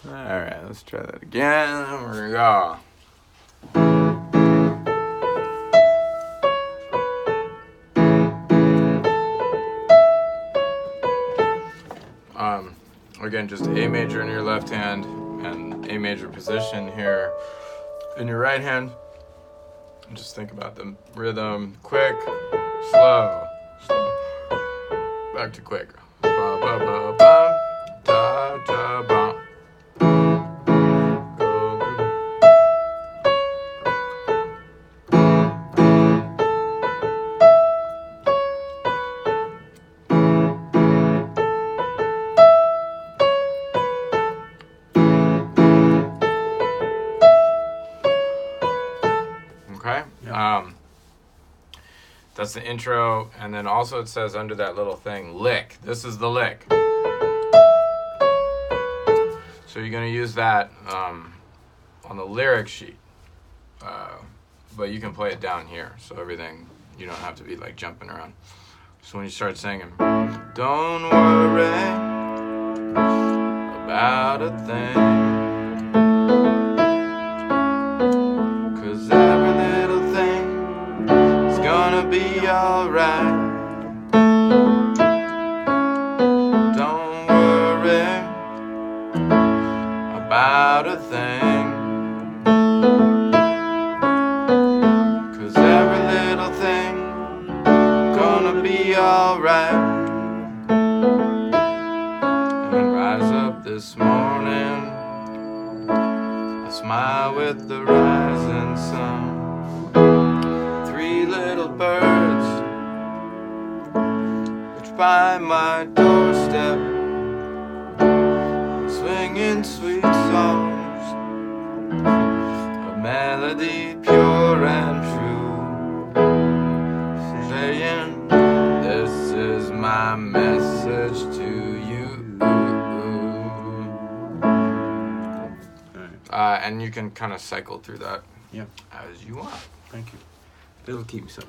Alright, let's try that again. Here we go. Again, just A major in your left hand and A major position here in your right hand. And just think about the rhythm. Quick, slow, slow. Back to quick. Ba ba ba ba, da da ba. Okay. That's the intro, and then also it says under that little thing, lick. This is the lick. So you're gonna use that on the lyric sheet, but you can play it down here. So everything, you don't have to be like jumping around. So when you start singing, don't worry about a thing. Be alright. Don't worry about a thing, 'cause every little thing gonna be alright. And then rise up this morning, I smile with the rising sun. Little birds which by my doorstep, swinging sweet songs, a melody pure and true, saying this is my message to you. And you can kind of cycle through that as you want. Thank you. It'll keep me something.